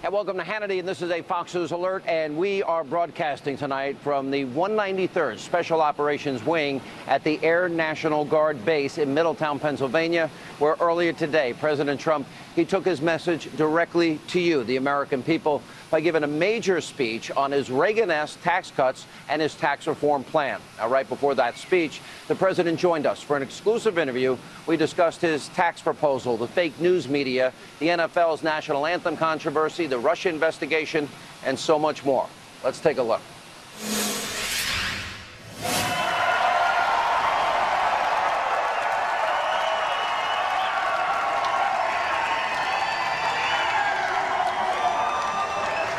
And welcome to Hannity, and this is a Fox News Alert, and we are broadcasting tonight from the 193rd Special Operations Wing at the Air National Guard Base in Middletown, Pennsylvania, where earlier today, President Trump, he took his message directly to you, the American people, by giving a major speech on his Reagan-esque tax cuts and his tax reform plan. Now, right before that speech, the president joined us for an exclusive interview. We discussed his tax proposal, the fake news media, the NFL's national anthem controversy, the Russia investigation, and so much more. Let's take a look.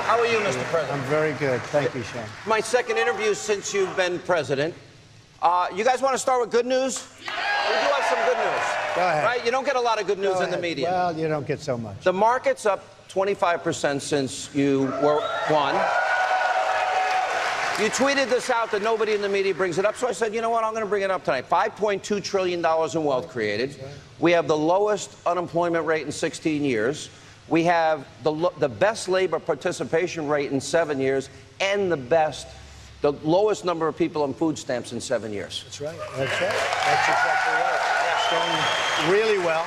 How are you, Mr. President? I'm very good. Thank you, Sean. My second interview since you've been president. You guys want to start with good news? We do have some good news. Go ahead. Right? You don't get a lot of good news in the media. Well, you don't get so much. The market's up 25% since you won. You tweeted this out that nobody in the media brings it up, so I said, you know what, I'm going to bring it up tonight. $5.2 trillion in wealth created. We have the lowest unemployment rate in 16 years. We have the best labor participation rate in 7 years and the lowest number of people on food stamps in 7 years. That's right. That's right. That's exactly right. It's going really well.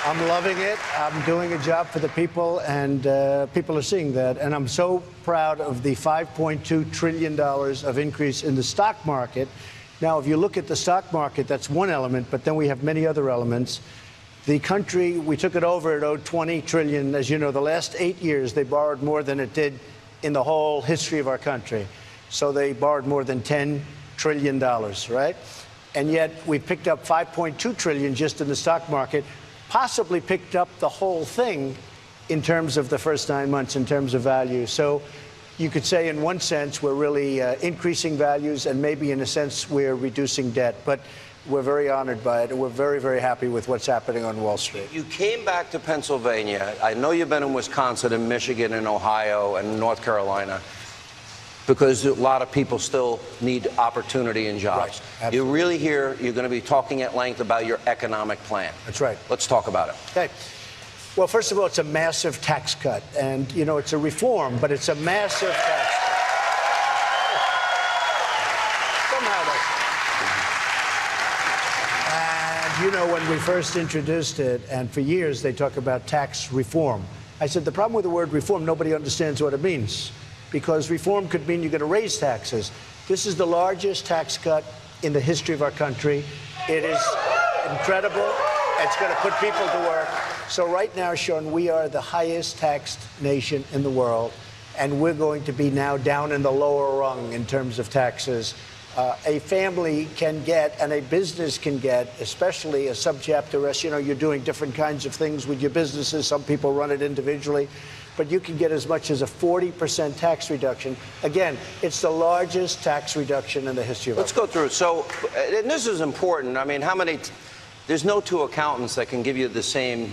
I'm loving it. I'm doing a job for the people, and people are seeing that. And I'm so proud of the $5.2 trillion of increase in the stock market. Now, if you look at the stock market, that's one element, but then we have many other elements. The country, we took it over, it owed $20 trillion. As you know, the last 8 years, they borrowed more than it did in the whole history of our country. So they borrowed more than $10 trillion, right? And yet we picked up $5.2 trillion just in the stock market, possibly picked up the whole thing in terms of the first 9 months, in terms of value. So you could say in one sense we're really increasing values, and maybe in a sense we're reducing debt. But we're very honored by it, and we're very, very happy with what's happening on Wall Street. You came back to Pennsylvania. I know you've been in Wisconsin and Michigan and Ohio and North Carolina, because a lot of people still need opportunity and jobs. Right. You're really here. You're going to be talking at length about your economic plan. That's right. Let's talk about it. Okay. Well, first of all, it's a massive tax cut. And, you know, it's a reform, but it's a massive tax cut. You know, when we first introduced it, and for years they talk about tax reform, I said the problem with the word reform, nobody understands what it means, because reform could mean you're going to raise taxes. This is the largest tax cut in the history of our country. It is incredible. It's going to put people to work. So right now, Sean, we are the highest taxed nation in the world, and we're going to be now down in the lower rung in terms of taxes. A family can get, and a business can get, especially a subchapter S. You know, you're doing different kinds of things with your businesses. Some people run it individually, but you can get as much as a 40% tax reduction. Again, it's the largest tax reduction in the history of our country. Let's go through it. So, and this is important. I mean, there's no two accountants that can give you the same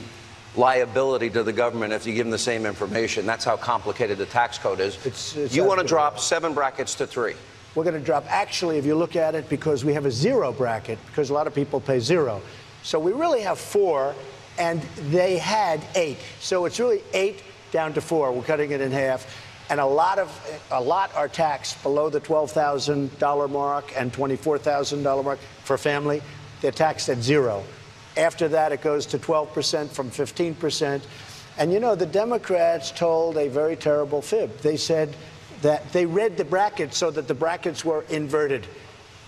liability to the government if you give them the same information. That's how complicated the tax code is. You want to drop 7 brackets to 3. We're going to drop, actually, if you look at it, because we have a 0 bracket, because a lot of people pay 0. So we really have 4, and they had 8. So it's really 8 down to 4. We're cutting it in half. And a lot are taxed below the $12,000 mark and $24,000 mark for a family. They're taxed at 0. After that, it goes to 12% from 15%. And, you know, the Democrats told a very terrible fib. They said that they read the brackets so that the brackets were inverted.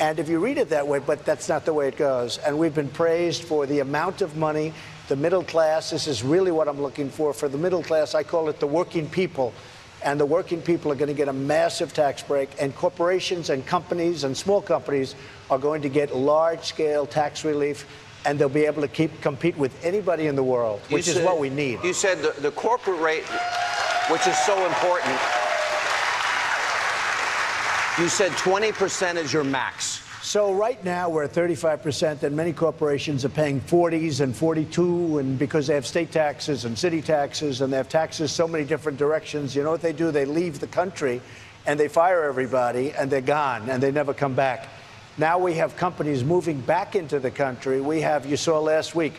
And if you read it that way, but that's not the way it goes. And we've been praised for the amount of money, the middle class. This is really what I'm looking for the middle class. I call it the working people. And the working people are going to get a massive tax break. And corporations and companies and small companies are going to get large-scale tax relief. And they'll be able to compete with anybody in the world, which is what we need. You said the corporate rate, which is so important. You said 20% is your max. So right now we're at 35%, and many corporations are paying 40s and 42, and because they have state taxes and city taxes, and they have taxes so many different directions. You know what they do? They leave the country, and they fire everybody, and they're gone, and they never come back. Now we have companies moving back into the country. We have, you saw last week,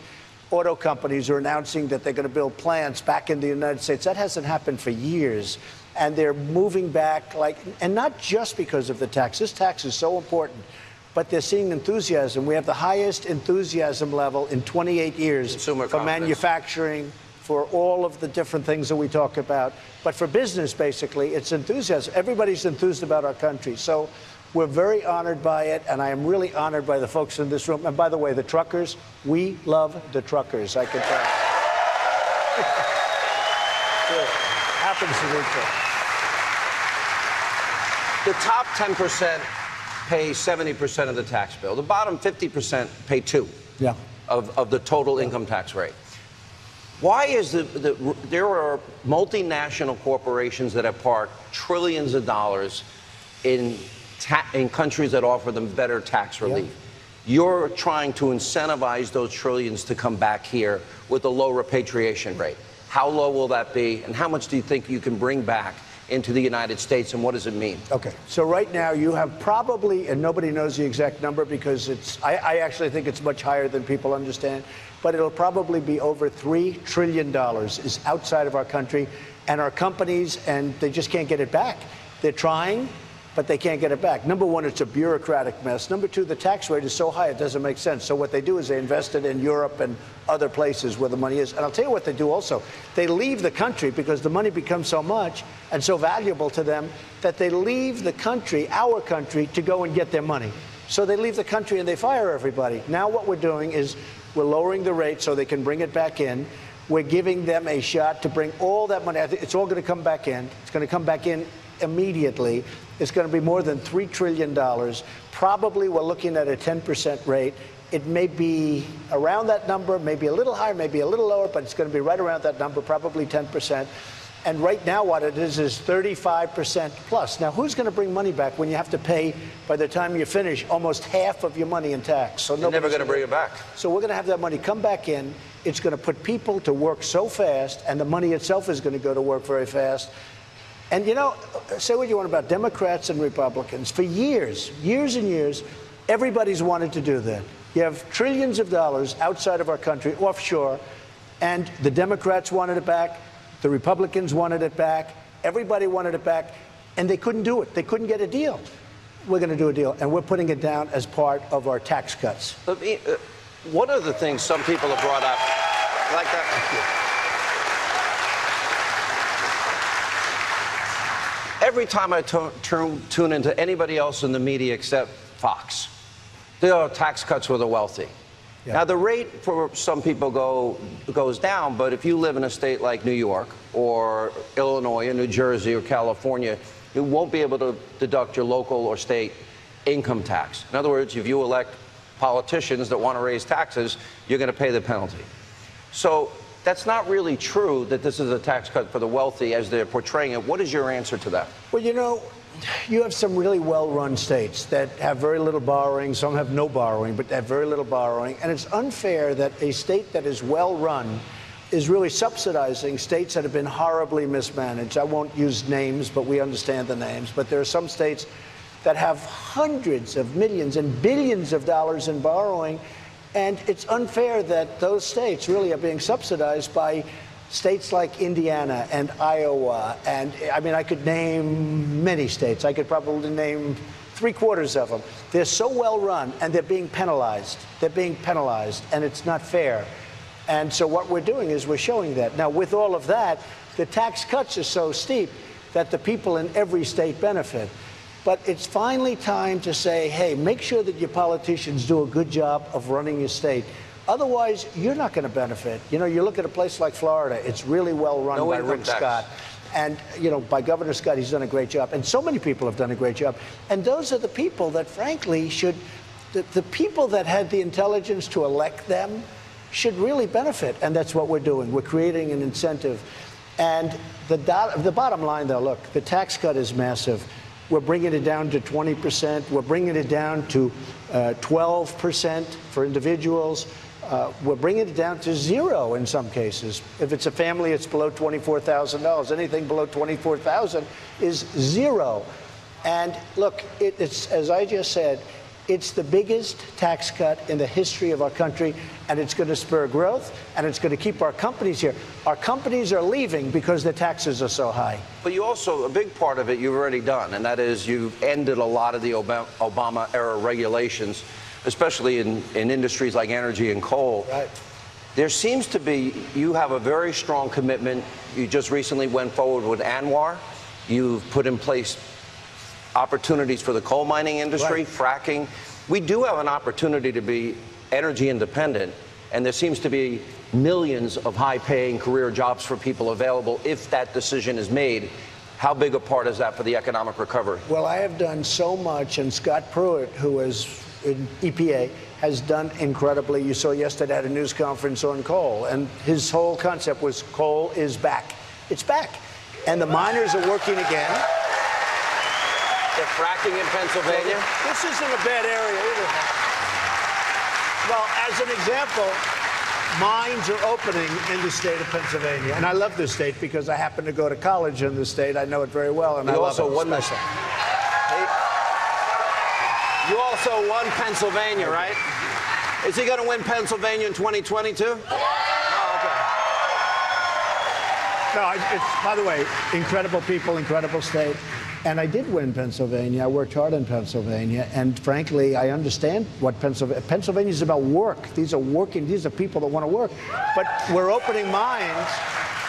auto companies are announcing that they're going to build plants back in the United States. That hasn't happened for years. And they're moving back, and not just because of the tax. This tax is so important, but they're seeing enthusiasm. We have the highest enthusiasm level in 28 years for manufacturing, for all of the different things that we talk about. But for business, basically, it's enthusiasm. Everybody's enthused about our country. So we're very honored by it, and I am really honored by the folks in this room. And by the way, the truckers, we love the truckers, I can tell you. Happens to be true. The top 10% pay 70% of the tax bill. The bottom 50% pay 2% of the total income tax rate. Why is there are multinational corporations that have parked trillions of dollars in countries that offer them better tax relief? You're trying to incentivize those trillions to come back here with a low repatriation rate. How low will that be, and how much do you think you can bring back into the United States, and what does it mean? Okay, so right now you have probably, and nobody knows the exact number because I actually think it's much higher than people understand, but it'll probably be over $3 trillion is outside of our country, and our companies, and they just can't get it back. They're trying, but they can't get it back. Number one, it's a bureaucratic mess. Number two, the tax rate is so high it doesn't make sense. So what they do is they invest it in Europe and other places where the money is. And I'll tell you what they do also. They leave the country because the money becomes so much and so valuable to them that they leave the country, our country, to go and get their money. So they leave the country and they fire everybody. Now what we're doing is we're lowering the rate so they can bring it back in. We're giving them a shot to bring all that money. I think it's all going to come back in. It's going to come back in immediately. It's going to be more than $3 trillion. Probably we're looking at a 10% rate. It may be around that number, maybe a little higher, maybe a little lower, but it's going to be right around that number, probably 10%. And right now what it is 35% plus. Now, who's going to bring money back when you have to pay, by the time you finish, almost half of your money in tax? So you're never going to bring it back. So we're going to have that money come back in. It's going to put people to work so fast, and the money itself is going to go to work very fast. And, you know, say what you want about Democrats and Republicans. For years, years and years, everybody's wanted to do that. You have trillions of dollars outside of our country, offshore, and the Democrats wanted it back, the Republicans wanted it back, everybody wanted it back, and they couldn't do it. They couldn't get a deal. We're going to do a deal, and we're putting it down as part of our tax cuts. One of the things some people have brought up, like that. Every time I tune into anybody else in the media except Fox, there are tax cuts for the wealthy. Yeah. Now, the rate for some people goes down, but if you live in a state like New York or Illinois or New Jersey or California, you won't be able to deduct your local or state income tax. In other words, if you elect politicians that want to raise taxes, you're going to pay the penalty. So that's not really true that this is a tax cut for the wealthy as they're portraying it. What is your answer to that? Well, you know, you have some really well-run states that have very little borrowing. Some have no borrowing, but have very little borrowing. And it's unfair that a state that is well-run is really subsidizing states that have been horribly mismanaged. I won't use names, but we understand the names. But there are some states that have hundreds of millions and billions of dollars in borrowing. And it's unfair that those states really are being subsidized by states like Indiana and Iowa. And I mean, I could name many states. I could probably name 3/4 of them. They're so well run and they're being penalized. They're being penalized, and it's not fair. And so what we're doing is we're showing that. Now, with all of that, the tax cuts are so steep that the people in every state benefit. But it's finally time to say, hey, make sure that your politicians do a good job of running your state. Otherwise, you're not going to benefit. You know, you look at a place like Florida, it's really well run by Rick Scott. And, you know, by Governor Scott, he's done a great job. And so many people have done a great job. And those are the people that, frankly, should, the people that had the intelligence to elect them should really benefit. And that's what we're doing. We're creating an incentive. And the bottom line, though, look, the tax cut is massive. We're bringing it down to 20%. We're bringing it down to 12% for individuals. We're bringing it down to 0 in some cases. If it's a family, it's below $24,000. Anything below $24,000 is 0. And look, it's as I just said, It's the biggest tax cut in the history of our country, and it's going to spur growth, and it's going to keep our companies here. Our companies are leaving because the taxes are so high. But you also, a big part of it you've already done, and that is you've ended a lot of the Obama-era regulations, especially in industries like energy and coal. Right. There seems to be, you have a very strong commitment. You just recently went forward with Anwar. You've put in place opportunities for the coal mining industry, right. fracking. We do have an opportunity to be energy independent, and there seems to be millions of high-paying career jobs for people available if that decision is made. How big a part is that for the economic recovery? Well, I have done so much, and Scott Pruitt, who is in EPA, has done incredibly. You saw yesterday at a news conference on coal, and his whole concept was coal is back. It's back. And the miners are working again. They're fracking in Pennsylvania? This isn't a bad area either. Well, as an example, mines are opening in the state of Pennsylvania. And I love this state because I happen to go to college in the state. I know it very well, and I love it. You also won Pennsylvania, right? Is he going to win Pennsylvania in 2022? Oh, okay. No, it's, by the way, incredible people, incredible state. And I did win Pennsylvania. I worked hard in Pennsylvania. And frankly, I understand what Pennsylvania is about work. These are people that want to work. But we're opening mines.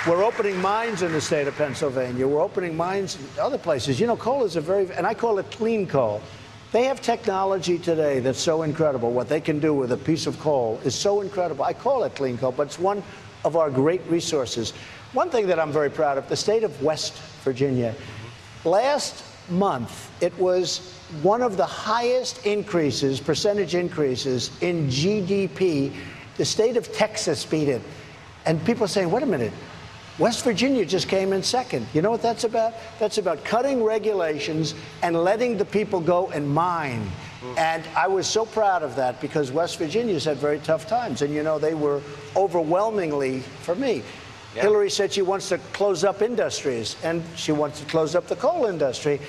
We're opening mines in the state of Pennsylvania. We're opening mines in other places. You know, coal is and I call it clean coal. They have technology today that's so incredible. What they can do with a piece of coal is so incredible. I call it clean coal, but it's one of our great resources. One thing that I'm very proud of, the state of West Virginia, last month, it was one of the highest increases, percentage increases in GDP. The state of Texas beat it. And people are saying, wait a minute, West Virginia just came in second. You know what that's about? That's about cutting regulations and letting the people go and mine. And I was so proud of that because West Virginia's had very tough times. And, you know, they were overwhelmingly, for me, yeah. Hillary said she wants to close up industries, and she wants to close up the coal industry,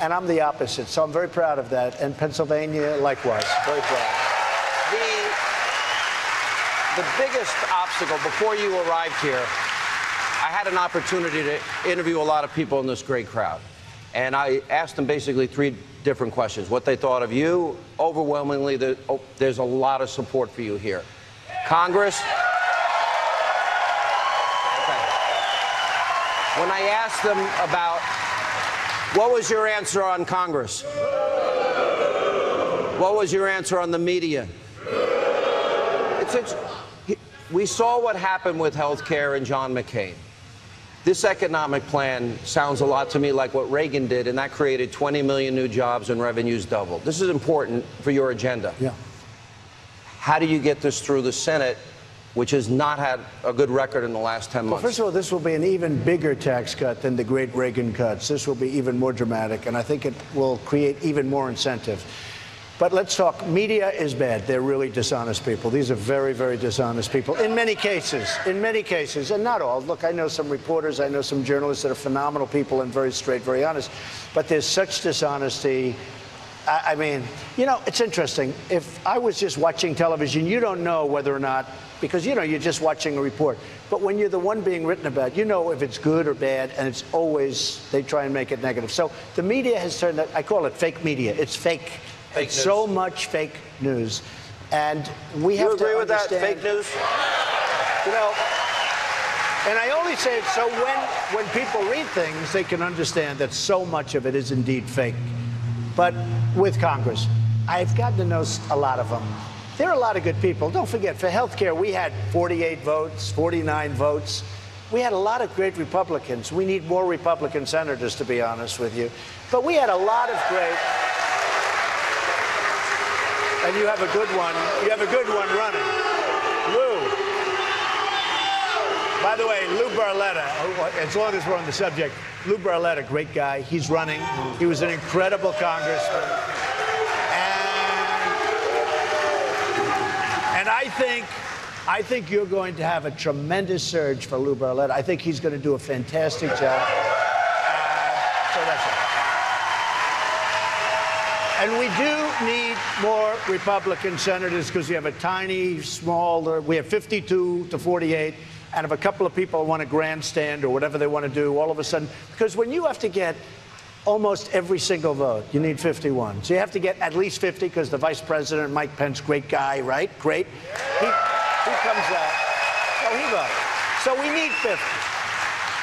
and I'm the opposite. So I'm very proud of that, and Pennsylvania likewise, very proud. The biggest obstacle before you arrived here, I had an opportunity to interview a lot of people in this great crowd, and I asked them basically 3 different questions. What they thought of you, overwhelmingly, there's a lot of support for you here. Congress. When I asked them about what was your answer on Congress? What was your answer on the media? We saw what happened with health care and John McCain. This economic plan sounds a lot to me like what Reagan did, and that created 20 million new jobs and revenues doubled. This is important for your agenda. Yeah. How do you get this through the Senate, which has not had a good record in the last 10 months? Well, first of all, this will be an even bigger tax cut than the great Reagan cuts. This will be even more dramatic, and I think it will create even more incentive. But let's talk. Media is bad. They're really dishonest people. These are very, very dishonest people in many cases, and not all. Look, I know some reporters, I know some journalists that are phenomenal people and very straight, very honest, but there's such dishonesty. I mean, you know, it's interesting. If I was just watching television, you don't know whether or not, because, you know, you're just watching a report. But when you're the one being written about, you know if it's good or bad, and it's always, they try and make it negative. So the media has turned, I call it fake media. It's fake. It's so much fake news. And we have to understand. You agree with that, fake news? You know, and I only say it so when people read things, they can understand that so much of it is indeed fake. But with Congress, I've gotten to know a lot of them. There are a lot of good people. Don't forget, for health care, we had 48 votes, 49 votes. We had a lot of great Republicans. We need more Republican senators, to be honest with you. But we had a lot of great... And you have a good one. You have a good one running. Lou. By the way, Lou Barletta, as long as we're on the subject, Lou Barletta, great guy. He's running. He was an incredible congressman. And I think you're going to have a tremendous surge for Lou Barletta. I think he's going to do a fantastic job. So that's it. And we do need more Republican senators because we have a tiny, small, we have 52 to 48. And if a couple of people want to grandstand or whatever they want to do, all of a sudden, because when you have to get almost every single vote, you need 51. So you have to get at least 50 because the vice president, Mike Pence, great guy, right? Great. He comes out. So he votes. So we need 50.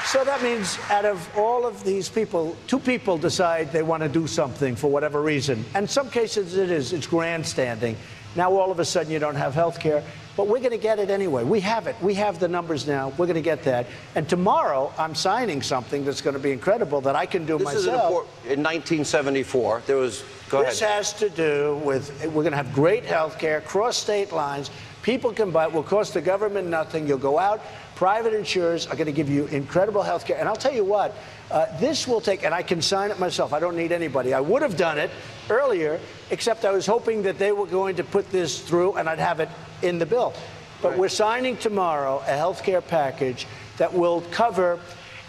So that means out of all of these people, 2 people decide they want to do something for whatever reason. And in some cases it's grandstanding. Now all of a sudden you don't have health care. But we're going to get it anyway. We have it. We have the numbers now. We're going to get that. And tomorrow, I'm signing something that's going to be incredible that I can do myself. This is in 1974. There was. Go ahead. This has to do with we're going to have great health care, cross state lines. People can buy it. Will cost the government nothing. You'll go out. Private insurers are going to give you incredible health care. And I'll tell you what, this will take, and I can sign it myself. I don't need anybody. I would have done it earlier, except I was hoping that they were going to put this through and I'd have it in the bill. But right. We're signing tomorrow a health care package that will cover,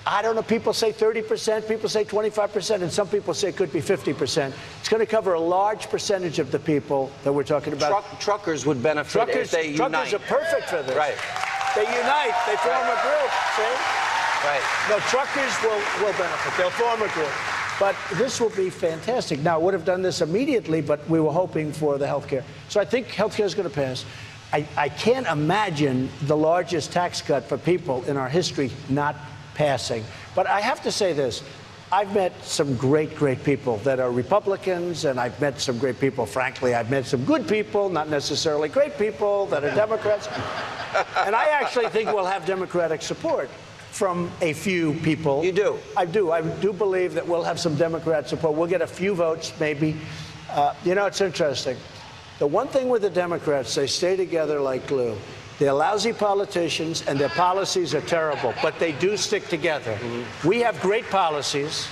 I don't know, people say 30%, people say 25%, and some people say it could be 50%. It's going to cover a large percentage of the people that we're talking about. Truckers would benefit if they unite. Truckers are perfect for this. Right. They unite. They form a group, see? Right. No, truckers will benefit. They'll form a group. But this will be fantastic. Now, I would have done this immediately, but we were hoping for the health care. So I think health care is going to pass. I can't imagine the largest tax cut for people in our history not passing. But I have to say this. I've met some great, great people that are Republicans, and I've met some great people. Frankly, I've met some good people, not necessarily great people, that are Democrats. And I actually think we'll have Democratic support from a few people. You do? I do. I do believe that we'll have some Democrat support. We'll get a few votes, maybe. You know, it's interesting. The one thing with the Democrats, they stay together like glue. They're lousy politicians, and their policies are terrible, but they do stick together. Mm-hmm. We have great policies,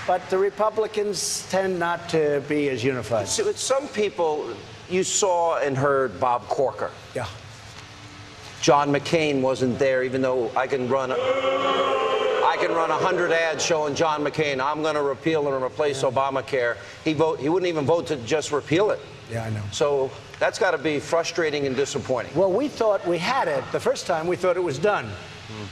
but the Republicans tend not to be as unified. So with some people, you saw and heard Bob Corker. Yeah. John McCain wasn't there, even though I can run 100 ads showing John McCain, I'm going to repeal and replace Obamacare. He wouldn't even vote to just repeal it. Yeah, I know. So that's got to be frustrating and disappointing. Well, we thought we had it. The first time we thought it was done.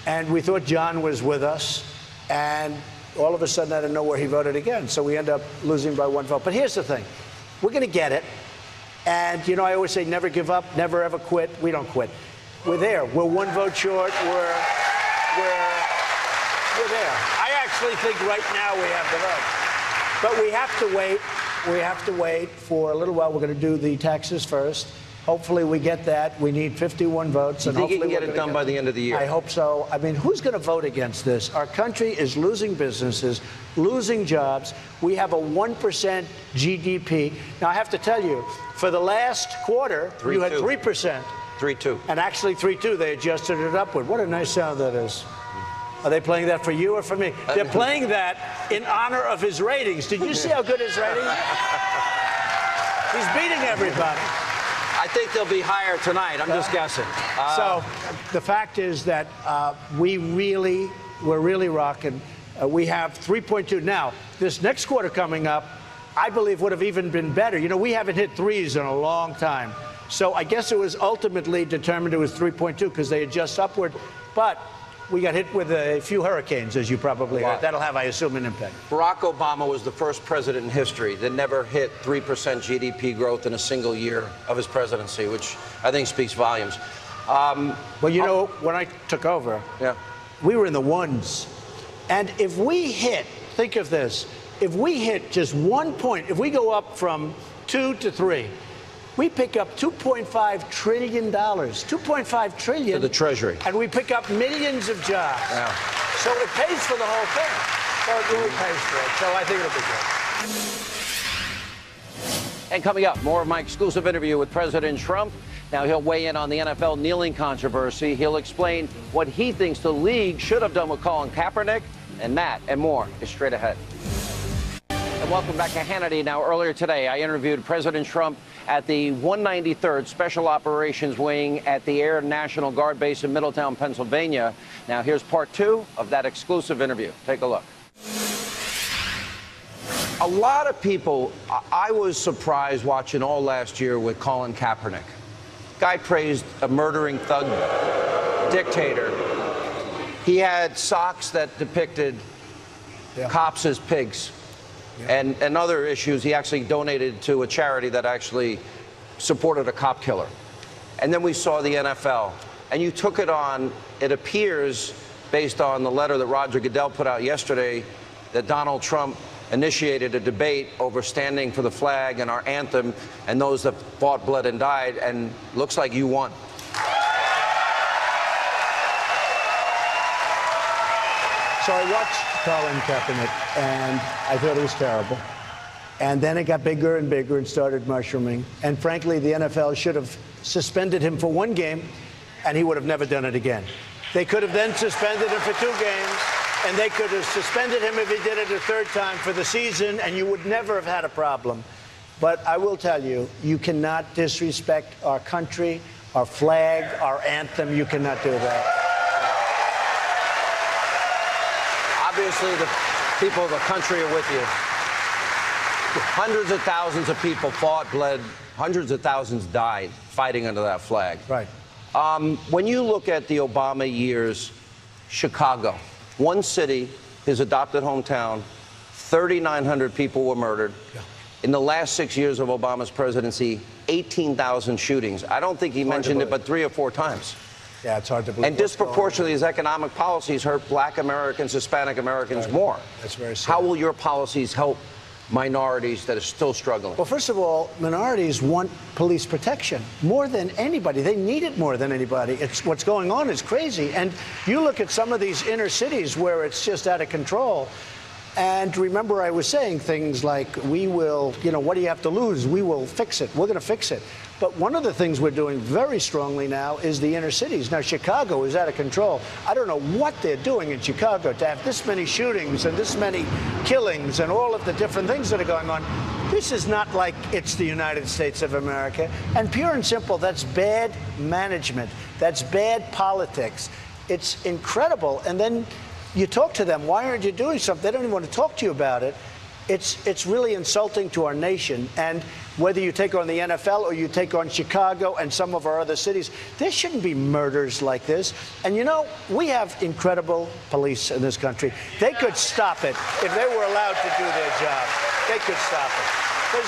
And we thought John was with us. And all of a sudden, out of nowhere, he voted again. So we end up losing by 1 vote. But here's the thing. We're going to get it. And, you know, I always say never give up, never ever quit. We don't quit. We're there. We're 1 vote short. We're there. I actually think right now we have the vote. But we have to wait. We have to wait for a little while. We're going to do the taxes first. Hopefully we get that. We need 51 votes. You think you can get it done by the end of the year? I hope so. I mean, who's going to vote against this? Our country is losing businesses, losing jobs. We have a 1% GDP. Now, I have to tell you, for the last quarter, you had 3%. 3-2. And actually 3-2, they adjusted it upward. What a nice sound that is. Are they playing that for you or for me? They're playing that in honor of his ratings. Did you see how good his ratings are? He's beating everybody. I think they'll be higher tonight. I'm just guessing. So the fact is that we're really rocking. We have 3.2. Now, this next quarter coming up, I believe would have even been better. You know, we haven't hit threes in a long time. So I guess it was ultimately determined it was 3.2 because they adjust upward. But we got hit with a few hurricanes, as you probably heard. That'll have, I assume, an impact. Barack Obama was the first president in history that never hit 3% GDP growth in a single year of his presidency, which I think speaks volumes. Well, you know, when I took over, we were in the ones. And if we hit, think of this, if we hit just 1 point, if we go up from 2 to 3, we pick up $2.5 trillion. $2.5 trillion. To the Treasury. And we pick up millions of jobs. Yeah. So it pays for the whole thing. So it really pays for it. So I think it'll be good. And coming up, more of my exclusive interview with President Trump. Now, he'll weigh in on the NFL kneeling controversy. He'll explain what he thinks the league should have done with Colin Kaepernick. And that and more is straight ahead. And welcome back to Hannity. Now, earlier today, I interviewed President Trump at the 193rd Special Operations Wing at the Air National Guard Base in Middletown, Pennsylvania. Now, here's part 2 of that exclusive interview. Take a look. A lot of people, I was surprised watching all last year with Colin Kaepernick. Guy praised a murdering thug dictator. He had socks that depicted cops as pigs. And other issues. He actually donated to a charity that actually supported a cop killer. And then we saw the NFL. And you took it on, it appears, based on the letter that Roger Goodell put out yesterday, that Donald Trump initiated a debate over standing for the flag and our anthem and those that fought, bled, and died, and looks like you won. So I watched Colin Kaepernick, and I thought it was terrible. And then it got bigger and bigger and started mushrooming. And frankly, the NFL should have suspended him for 1 game, and he would have never done it again. They could have then suspended him for 2 games, and they could have suspended him if he did it a 3rd time for the season, and you would never have had a problem. But I will tell you, you cannot disrespect our country, our flag, our anthem. You cannot do that. Obviously, the people of the country are with you. Hundreds of thousands of people fought, bled, hundreds of thousands died fighting under that flag. Right. When you look at the Obama years, Chicago, one city, his adopted hometown, 3,900 people were murdered. Yeah. In the last 6 years of Obama's presidency, 18,000 shootings. I don't think he mentioned it but 3 or 4 times. Yeah, it's hard to believe. And disproportionately, his economic policies hurt Black Americans, Hispanic Americans more. That's very sad. How will your policies help minorities that are still struggling? Well, first of all, minorities want police protection more than anybody. They need it more than anybody. It's what's going on is crazy. And you look at some of these inner cities where it's just out of control. And remember, I was saying things like, we will, what do you have to lose? We will fix it. We're going to fix it. But one of the things we're doing very strongly now is the inner cities. Now, Chicago is out of control. I don't know what they're doing in Chicago to have this many shootings and this many killings and all of the different things that are going on. This is not like it's the United States of America. And pure and simple, that's bad management. That's bad politics. It's incredible. And then you talk to them, why aren't you doing something? They don't even want to talk to you about it. It's really insulting to our nation. And whether you take on the NFL or you take on Chicago and some of our other cities, there shouldn't be murders like this. And we have incredible police in this country. They could stop it if they were allowed to do their job. They could stop it.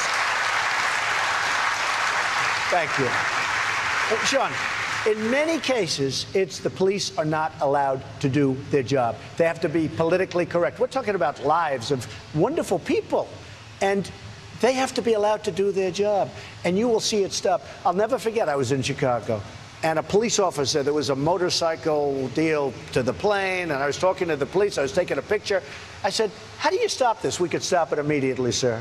Thank you. Sean, in many cases, it's the police are not allowed to do their job. They have to be politically correct. We're talking about lives of wonderful people. And they have to be allowed to do their job. And you will see it stop. I'll never forget, I was in Chicago. And a police officer, there was a motorcycle deal to the plane. And I was talking to the police. I was taking a picture. I said, how do you stop this? We could stop it immediately, sir.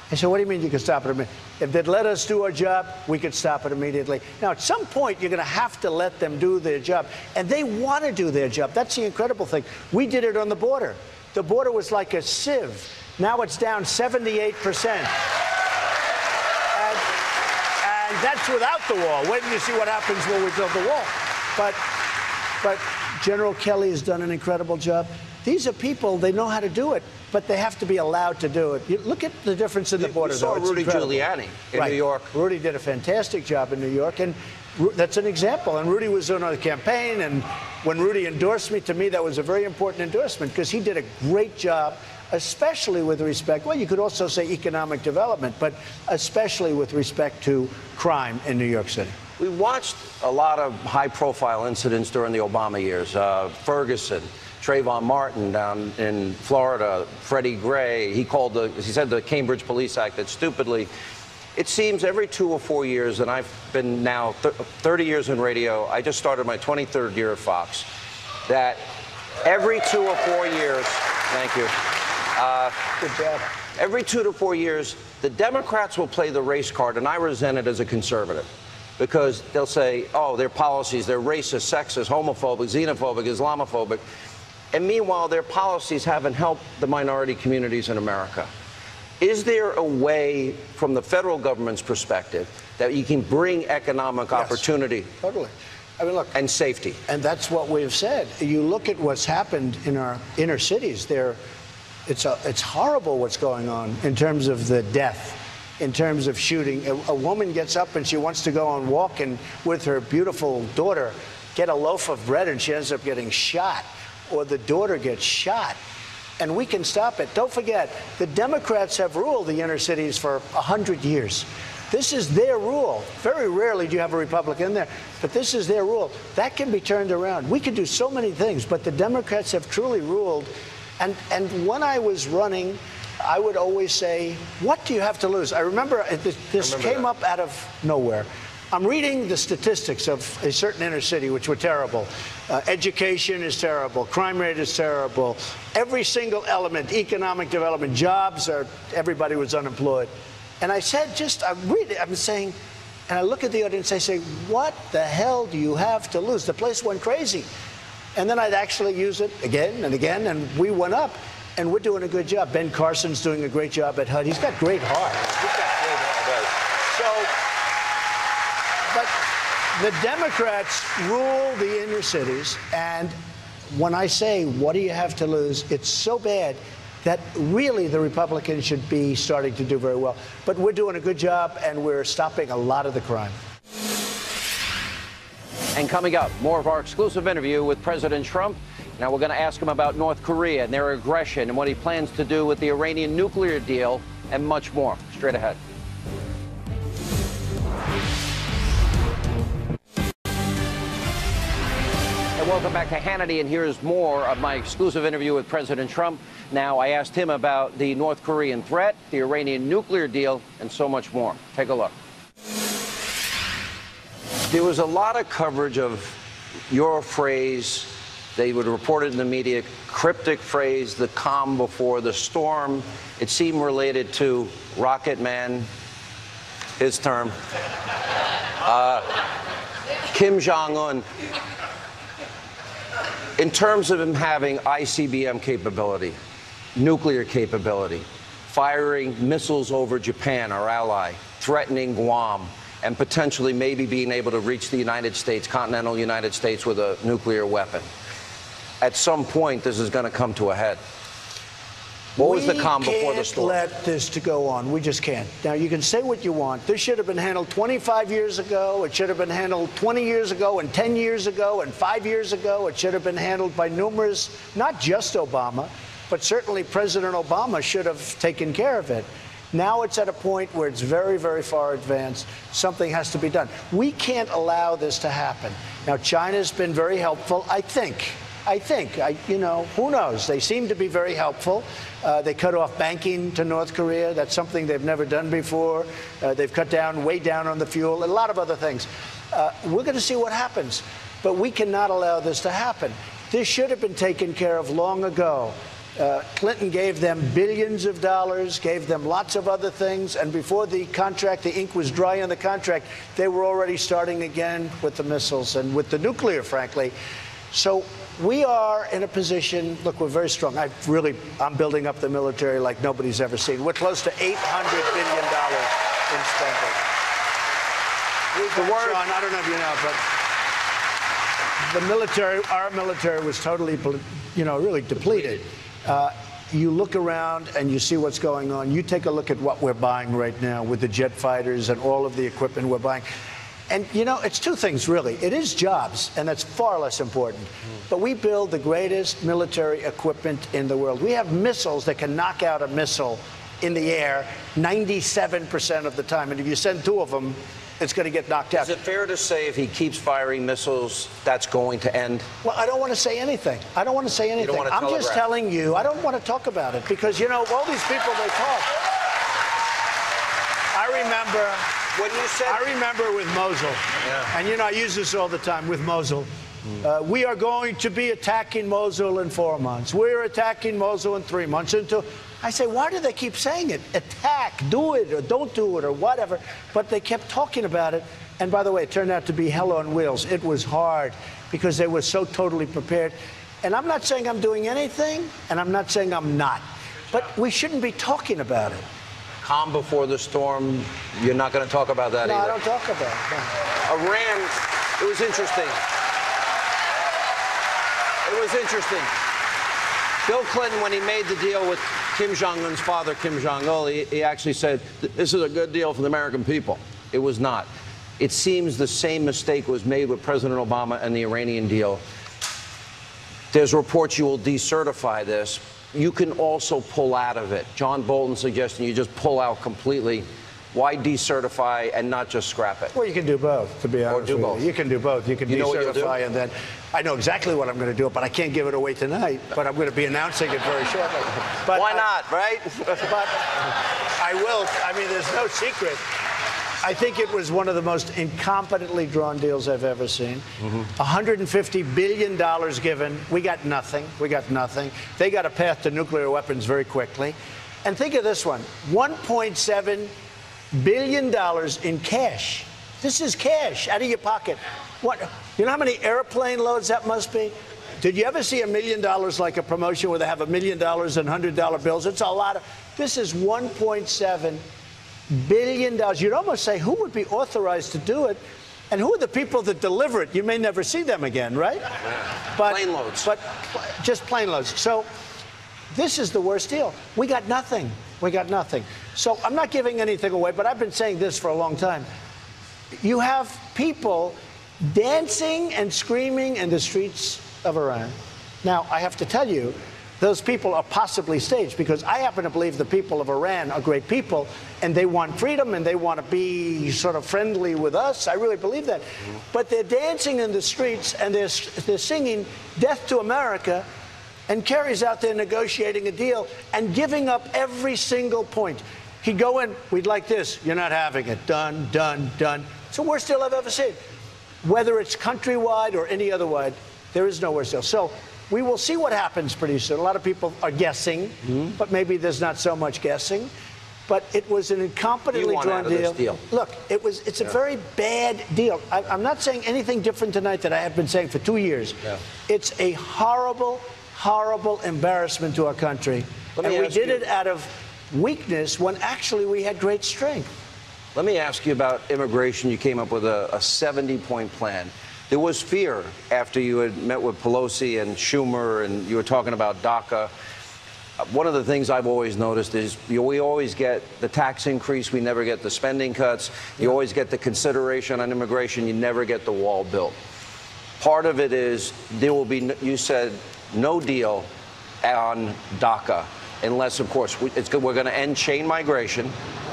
I said, what do you mean you can stop it immediately? If they'd let us do our job, we could stop it immediately. Now, at some point, you're going to have to let them do their job. And they want to do their job. That's the incredible thing. We did it on the border. The border was like a sieve. Now it's down 78%. And that's without the wall. Wait till you see what happens when we build the wall. But General Kelly has done an incredible job. These are people, they know how to do it, but they have to be allowed to do it. Look at the difference in the border, though. We saw Rudy Giuliani in New York. Rudy did a fantastic job in New York, and that's an example. And Rudy was on a campaign, and when Rudy endorsed me, to me, that was a very important endorsement because he did a great job, especially with respect, well, you could also say economic development, but especially with respect to crime in New York City. We watched a lot of high-profile incidents during the Obama years. Ferguson, Trayvon Martin down in Florida, Freddie Gray. He said the Cambridge Police Act that stupidly. It seems every 2 or 4 years, and I've been now 30 years in radio. I just started my 23rd year at Fox. That every 2 or 4 years, thank you. Good job. Every 2 to 4 years, the Democrats will play the race card, and I resent it as a conservative. Because they'll say, oh, their policies, they're racist, sexist, homophobic, xenophobic, Islamophobic. And meanwhile, their policies haven't helped the minority communities in America. Is there a way, from the federal government's perspective, that you can bring economic opportunity? Totally. I mean, look. And safety. And that's what we've said. You look at what's happened in our inner cities. They're it's horrible what's going on in terms of the death, in terms of shooting. A woman gets up and she wants to go on walk and with her beautiful daughter, get a loaf of bread, and she ends up getting shot, or the daughter gets shot. And we can stop it. Don't forget, the Democrats have ruled the inner cities for 100 years. This is their rule. Very rarely do you have a Republican there, but this is their rule. That can be turned around. We can do so many things, but the Democrats have truly ruled. And when I was running, I would always say, what do you have to lose? I remember this came up out of nowhere. I'm reading the statistics of a certain inner city, which were terrible. Education is terrible. Crime rate is terrible. Every single element, economic development, jobs, everybody was unemployed. And I said, I'm saying, and I look at the audience, I say, what the hell do you have to lose? The place went crazy. And then I'd actually use it again and again, and we went up. And we're doing a good job. Ben Carson's doing a great job at HUD. He's got great heart. But the Democrats rule the inner cities, and when I say, what do you have to lose, it's so bad that really the Republicans should be starting to do very well. But we're doing a good job, and we're stopping a lot of the crime. And coming up, more of our exclusive interview with President Trump. Now we're going to ask him about North Korea and their aggression and what he plans to do with the Iranian nuclear deal and much more. Straight ahead. And welcome back to Hannity, and here's more of my exclusive interview with President Trump. Now, I asked him about the North Korean threat, the Iranian nuclear deal, and so much more. Take a look. There was a lot of coverage of your phrase. They would report it in the media, cryptic phrase, the calm before the storm. It seemed related to Rocket Man, his term, Kim Jong-un. In terms of him having ICBM capability, nuclear capability, firing missiles over Japan, our ally, threatening Guam, and potentially maybe being able to reach the United States, continental United States, with a nuclear weapon. At some point, this is going to come to a head. What was the calm before the storm? We can't let this to go on. We just can't. Now, you can say what you want. This should have been handled 25 years ago. It should have been handled 20 years ago and 10 years ago and 5 years ago. It should have been handled by numerous, not just Obama, but certainly President Obama should have taken care of it. Now it's at a point where it's very, very far advanced. Something has to be done. We can't allow this to happen. Now, China's been very helpful, I think, who knows? They seem to be very helpful. They cut off banking to North Korea. That's something they've never done before. They've cut down, way down on the fuel, a lot of other things. We're going to see what happens. But we cannot allow this to happen. This should have been taken care of long ago. Clinton gave them billions of dollars, gave them lots of other things, and before the contract, the ink was dry on the contract, they were already starting again with the missiles and with the nuclear, frankly. So we are in a position, look, we're very strong. I'm building up the military like nobody's ever seen. We're close to $800 billion in spending. Sean, I don't know if you know, but the military, our military was totally, really depleted. You look around and you see what's going on. You take a look at what we're buying right now with the jet fighters and all of the equipment we're buying. And, it's two things, really. It is jobs, and that's far less important. But we build the greatest military equipment in the world. We have missiles that can knock out a missile in the air 97% of the time. And if you send two of them, it's going to get knocked out. Is it fair to say if he keeps firing missiles, that's going to end? Well, I don't want to say anything. You don't want to I'm just telling you, I don't want to talk about it because, all these people, they talk. I remember... When you said, I remember with Mosul, and I use this all the time with Mosul. We are going to be attacking Mosul in 4 months. We're attacking Mosul in 3 months. I say, why do they keep saying it? Attack, do it, or don't do it, or whatever. But they kept talking about it. And by the way, it turned out to be hell on wheels. It was hard because they were so totally prepared. And I'm not saying I'm doing anything, and I'm not saying I'm not. But we shouldn't be talking about it. Calm before the storm, you're not going to talk about that either? No, I don't talk about it. No. Iran, it was interesting. It was interesting. Bill Clinton, when he made the deal with Kim Jong-un's father, Kim Jong-il, he actually said, this is a good deal for the American people. It was not. It seems the same mistake was made with President Obama and the Iranian deal. There's reports you will decertify this. You can also pull out of it. John Bolton suggesting you just pull out completely. Why decertify and not just scrap it? Well, you can do both, to be honest with you. You can do both. You can decertify and then... I know exactly what I'm going to do, but I can't give it away tonight. But I'm going to be announcing it very shortly. But why not, right? But I will. I mean, there's no secret. I think it was one of the most incompetently drawn deals I've ever seen. $150 billion given. We got nothing. We got nothing. They got a path to nuclear weapons very quickly. And think of this one, $1.7 billion in cash. This is cash out of your pocket. What? You know how many airplane loads that must be? Did you ever see $1 million like a promotion where they have $1 million in $100 bills? It's a lot of. This is $1.7 billion. You'd almost say, who would be authorized to do it? And who are the people that deliver it? You may never see them again, right? But, plane loads. But just plane loads. So this is the worst deal. We got nothing. We got nothing. So I'm not giving anything away, but I've been saying this for a long time. You have people dancing and screaming in the streets of Iran. Now, I have to tell you, those people are possibly staged, because I happen to believe the people of Iran are great people, and they want freedom, and they want to be sort of friendly with us. I really believe that. But they're dancing in the streets, and they're singing Death to America, and Kerry's out there negotiating a deal and giving up every single point. He'd go in, we'd like this, you're not having it, done, done, done. It's the worst deal I've ever seen. Whether it's countrywide or any other wide, there is no worse deal. So we will see what happens pretty soon. A lot of people are guessing, but maybe there's not so much guessing. But it was an incompetently drawn deal. Look, it's a very bad deal. I'm not saying anything different tonight that I have been saying for 2 years. It's a horrible, horrible embarrassment to our country. And we did it out of weakness when actually we had great strength. Let me ask you about immigration. You came up with a 70-point plan. There was fear after you had met with Pelosi and Schumer and you were talking about DACA. One of the things I've always noticed is we always get the tax increase, we never get the spending cuts. You always get the consideration on immigration, you never get the wall built. Part of it is there will be, you said, no deal on DACA unless, of course, we're going to end chain migration.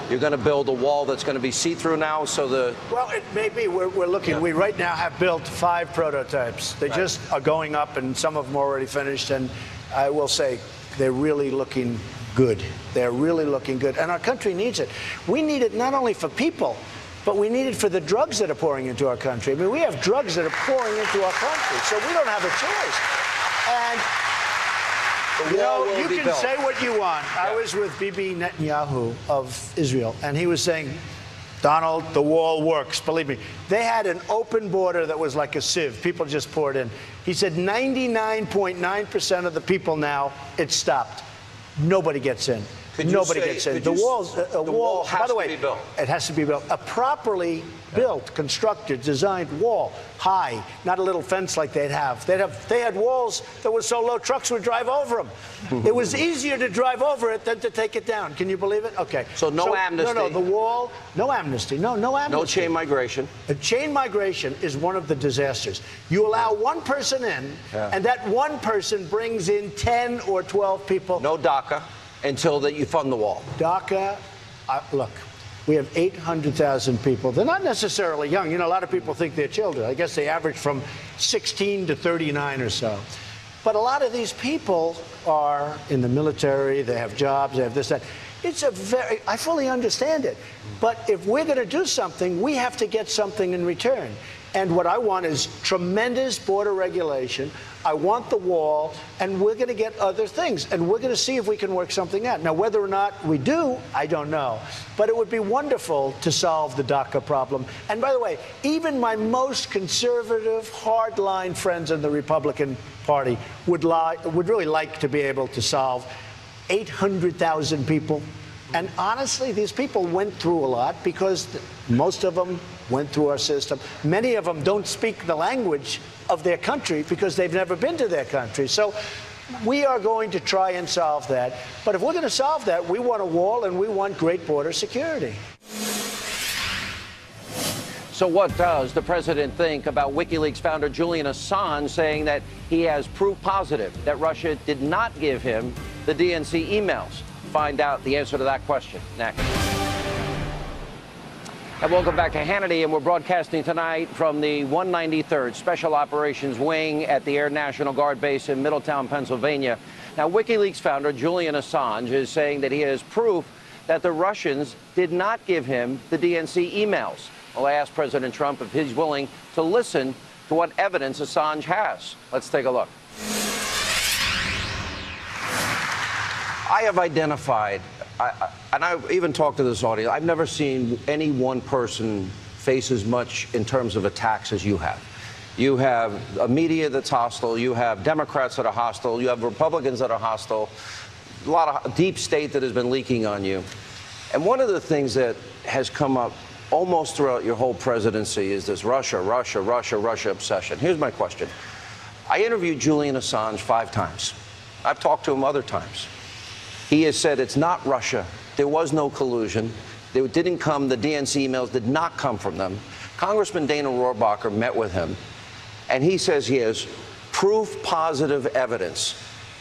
You're going to build a wall that's going to be see-through now, so the... Well, it may be. We're looking. We right now have built 5 prototypes. They just are going up, and some of them are already finished. And I will say they're really looking good. They're really looking good. And our country needs it. We need it not only for people, but we need it for the drugs that are pouring into our country. I mean, we have drugs that are pouring into our country, so we don't have a choice. And... You know, you can say what you want. I was with Bibi Netanyahu of Israel, and he was saying, Donald, the wall works. Believe me. They had an open border that was like a sieve. People just poured in. He said 99.9% of the people now, it's stopped. Nobody gets in. Nobody gets in. The wall has to be built. It has to be built. A properly built, constructed, designed wall, high, not a little fence like they'd have. They had walls that were so low trucks would drive over them. It was easier to drive over it than to take it down. Can you believe it? Okay. So no amnesty. No, the wall, no amnesty. No amnesty. No chain migration. Chain migration is one of the disasters. You allow one person in, and that one person brings in 10 or 12 people. No DACA. Until that you fund the wall. DACA, look, we have 800,000 people. They're not necessarily young. You know, a lot of people think they're children. I guess they average from 16 to 39 or so. But a lot of these people are in the military. They have jobs. They have this, that. I fully understand it. But if we're going to do something, we have to get something in return. And what I want is tremendous border regulation. I want the wall, and we're going to get other things, and we're going to see if we can work something out. Now, whether or not we do, I don't know. But it would be wonderful to solve the DACA problem. And by the way, even my most conservative, hardline friends in the Republican Party would really like to be able to solve 800,000 people. And honestly, these people went through a lot because most of them went through our system. Many of them don't speak the language of their country because they've never been to their country. So we are going to try and solve that. But if we're going to solve that, we want a wall and we want great border security. So what does the president think about WikiLeaks founder Julian Assange saying that he has proof positive that Russia did not give him the DNC emails? Find out the answer to that question next. And welcome back to Hannity, and we're broadcasting tonight from the 193rd Special Operations Wing at the Air National Guard Base in Middletown, Pennsylvania. Now, WikiLeaks founder Julian Assange is saying that he has proof that the Russians did not give him the DNC emails. Well, I asked President Trump if he's willing to listen to what evidence Assange has. Let's take a look. I have identified, and I've even talked to this audience, I've never seen any one person face as much in terms of attacks as you have. You have a media that's hostile, you have Democrats that are hostile, you have Republicans that are hostile, a lot of deep state that has been leaking on you. And one of the things that has come up almost throughout your whole presidency is this Russia, Russia, Russia, Russia obsession. Here's my question. I interviewed Julian Assange 5 times. I've talked to him other times. He has said it's not Russia. There was no collusion. They didn't come. The DNC emails did not come from them. Congressman Dana Rohrabacher met with him, and he says he has proof-positive evidence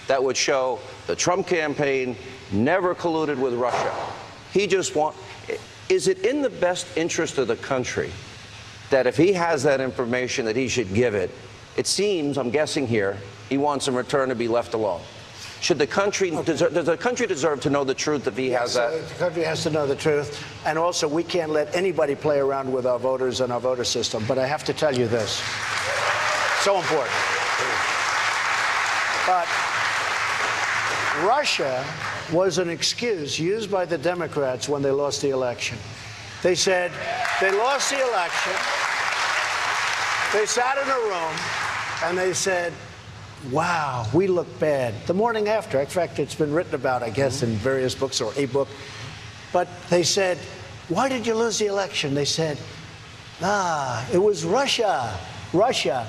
that would show the Trump campaign never colluded with Russia. He just wants... Is it in the best interest of the country that if he has that information that he should give it? It seems, I'm guessing here, he wants in return to be left alone. Should the country, does the country deserve to know the truth if he has that? The country has to know the truth. And also, we can't let anybody play around with our voters and our voter system. But I have to tell you this. So important. But Russia was an excuse used by the Democrats when they lost the election. They said they lost the election. They sat in a room and they said, wow, we look bad. The morning after, in fact, it's been written about, I guess, in various books or a book. But they said, why did you lose the election? They said, it was Russia. Russia.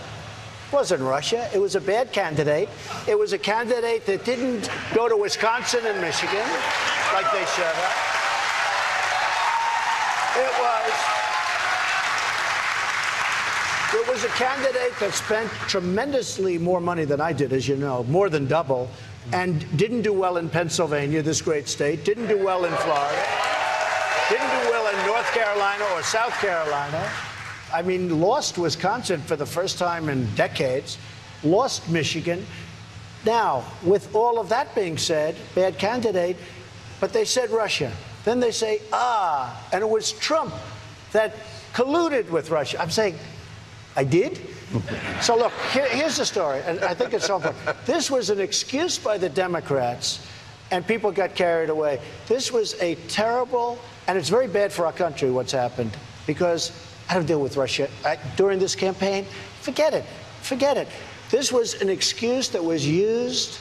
It wasn't Russia. It was a bad candidate. It was a candidate that didn't go to Wisconsin and Michigan like they should have. It was a candidate that spent tremendously more money than I did, as you know, more than double, and didn't do well in Pennsylvania, this great state, didn't do well in Florida, didn't do well in North Carolina or South Carolina. I mean, lost Wisconsin for the first time in decades, lost Michigan. Now, with all of that being said, bad candidate, but they said Russia. Then they say, and it was Trump that colluded with Russia. I'm saying, I did? So look, here's the story, and I think it's so important. This was an excuse by the Democrats, and people got carried away. This was a terrible, and it's very bad for our country what's happened, because I don't deal with Russia during this campaign. Forget it. Forget it. This was an excuse that was used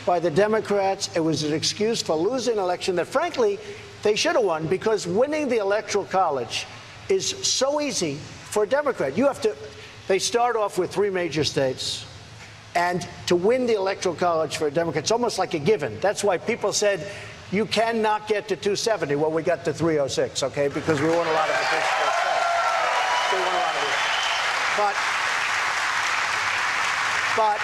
by the Democrats. It was an excuse for losing an election that, frankly, they should have won, because winning the Electoral College is so easy for a Democrat. You have to, they start off with 3 major states, and to win the Electoral College for a Democrat, it's almost like a given. That's why people said, you cannot get to 270. Well, we got to 306, okay, because we won a lot of the big states. We won a lot of it. But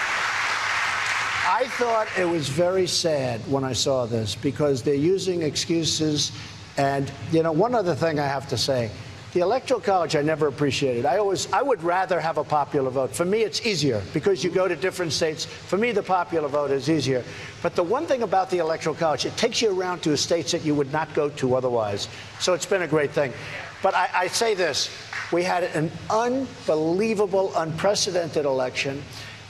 I thought it was very sad when I saw this, because they're using excuses. And, you know, one other thing I have to say. The Electoral College I never appreciated. I would rather have a popular vote. For me, it's easier because you go to different states. For me, the popular vote is easier. But the one thing about the Electoral College, it takes you around to states that you would not go to otherwise. So it's been a great thing. But I say this. We had an unbelievable, unprecedented election.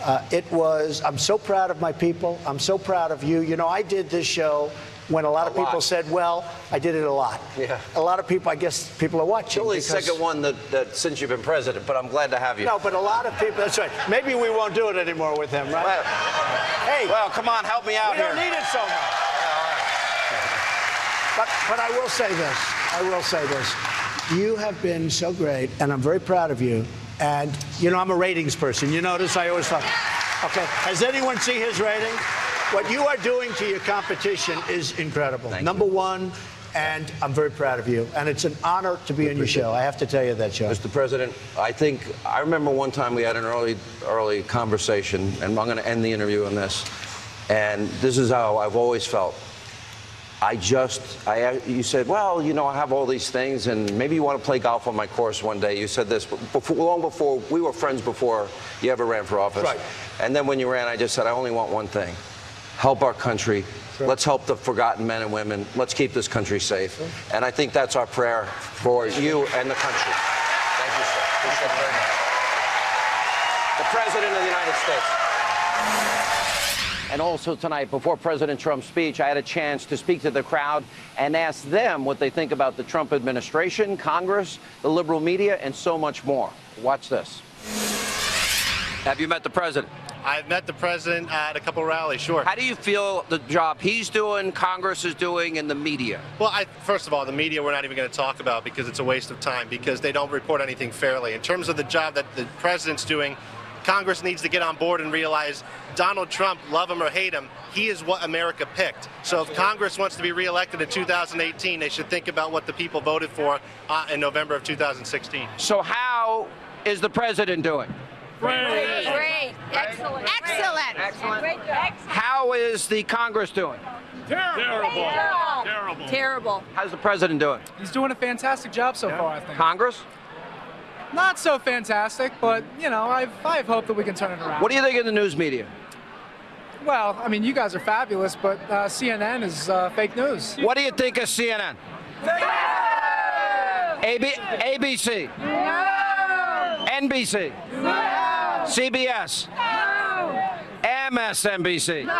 I'm so proud of my people. I'm so proud of you. You know, I did this show when a lot of people said, well, I did it a lot. Yeah. A lot of people, I guess people are watching. It's only the second one that since you've been president, but I'm glad to have you. No, but a lot of people, that's right. Maybe we won't do it anymore with him, right? Well, hey. Well, come on, help me out here. We don't need it so much. Yeah, all right. But I will say this. I will say this. You have been so great, and I'm very proud of you. And, you know, I'm a ratings person. You notice I always talk. Okay. Has anyone seen his rating? What you are doing to your competition is incredible. Number one, and I'm very proud of you. And it's an honor to be on your show. I have to tell you that, Joe. Mr. President, I remember one time we had an early conversation, and I'm going to end the interview on this. And this is how I've always felt. You said, well, you know, I have all these things, and maybe you want to play golf on my course one day. You said this long before, we were friends before you ever ran for office. Right. And then when you ran, I just said, I only want one thing. Help our country. Sure. Let's help the forgotten men and women. Let's keep this country safe. Sure. And I think that's our prayer for you and the country. Thank you, sir. Appreciate it very much. The President of the United States. And also tonight, before President Trump's speech, I had a chance to speak to the crowd and ask them what they think about the Trump administration, Congress, the liberal media, and so much more. Watch this. Have you met the president? I've met the president at a couple rallies, sure. How do you feel the job he's doing, Congress is doing, and the media? Well, first of all, the media we're not even going to talk about because it's a waste of time because they don't report anything fairly. In terms of the job that the president's doing, Congress needs to get on board and realize Donald Trump, love him or hate him, he is what America picked. So if Congress wants to be reelected in 2018, they should think about what the people voted for in November of 2016. So how is the president doing? Great. Great. Excellent. Excellent. Excellent. Great. Excellent. How is the Congress doing? Terrible. Terrible. Terrible. How's the president doing? He's doing a fantastic job so far, I think. Congress? Not so fantastic, but, you know, I have hope that we can turn it around. What do you think of the news media? Well, I mean, you guys are fabulous, but CNN is fake news. What do you think of CNN? ABC? No. NBC? No. CBS? No. MSNBC? No.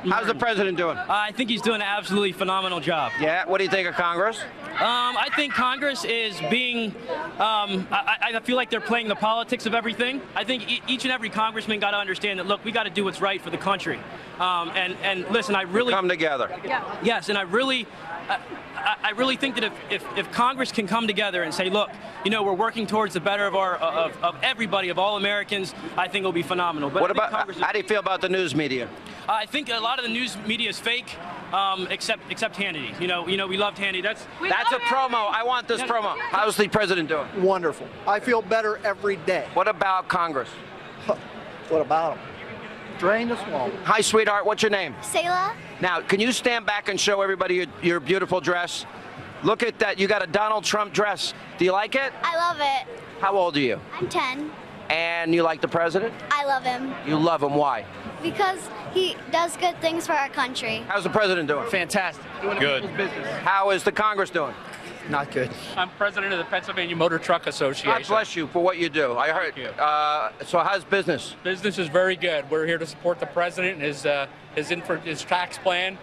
How's the president doing? I think he's doing an absolutely phenomenal job. Yeah, what do you think of Congress? I think Congress is being, I feel like they're playing the politics of everything. I think each and every congressman got to understand that, look, we got to do what's right for the country. And listen, I really... Come together. Yeah. Yes, and I really think that if Congress can come together and say, look, you know, we're working towards the better of everybody, of all Americans, I think it'll be phenomenal. But what about, how do you feel about the news media? I think a lot of the news media is fake, except Hannity. You know, we loved Hannity. That's a promo. I want this promo. How's the president doing? Wonderful. I feel better every day. What about Congress? What about them? Drain the swamp. Hi, sweetheart. What's your name? Sayla. Now, can you stand back and show everybody your beautiful dress? Look at that. You got a Donald Trump dress. Do you like it? I love it. How old are you? I'm 10. And you like the president? I love him. You love him. Why? Because he does good things for our country. How's the president doing? Fantastic. Doing good. Business. How is the Congress doing? Not good. I'm president of the Pennsylvania Motor Truck Association. God bless you for what you do. I heard. So how's business? Business is very good. We're here to support the president and his tax plan.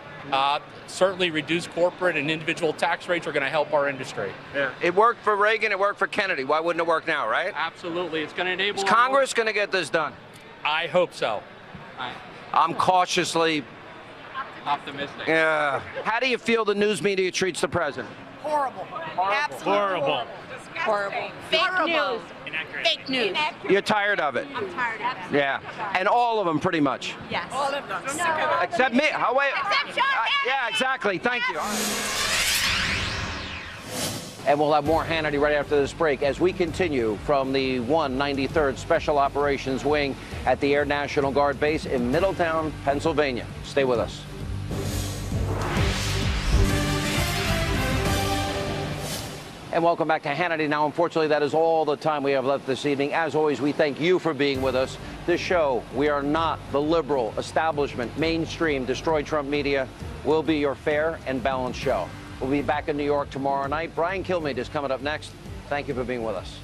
Certainly reduce corporate and individual tax rates are going to help our industry. Yeah. It worked for Reagan. It worked for Kennedy. Why wouldn't it work now, right? Absolutely. It's going to enable... Is Congress going to get this done? I hope so. I'm cautiously... optimistic. Yeah. How do you feel the news media treats the president? Horrible. Absolutely Horrible. horrible. Fake news. Inaccurate. Fake news. You're tired of it? I'm tired of it. Yeah. And all of them, pretty much. Yes. All of them. Except me. Oh, wait. Except Sean Hannity. Yeah, exactly. Thank you. And we'll have more Hannity right after this break as we continue from the 193rd Special Operations Wing at the Air National Guard Base in Middletown, Pennsylvania. Stay with us. And welcome back to Hannity. Now, unfortunately, that is all the time we have left this evening. As always, we thank you for being with us. This show, we are not the liberal, establishment, mainstream, destroy Trump media. We'll be your fair and balanced show. We'll be back in New York tomorrow night. Brian Kilmeade is coming up next. Thank you for being with us.